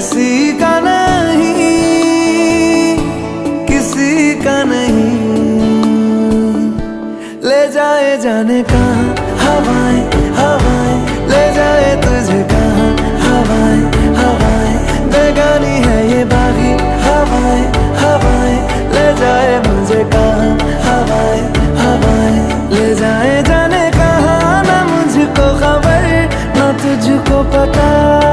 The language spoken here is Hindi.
किसी का नहीं, किसी का नहीं। ले जाए जाने कहाँ हवाएं हवाएं, ले जाए तुझे कहाँ हवाएं हवाएं। बेगानी है ये बागी हवाएं हवाएं, ले जाए मुझे कहाँ हवाएं हवाएं। ले जाए जाने कहाँ, ना मुझको खबर ना तुझको पता।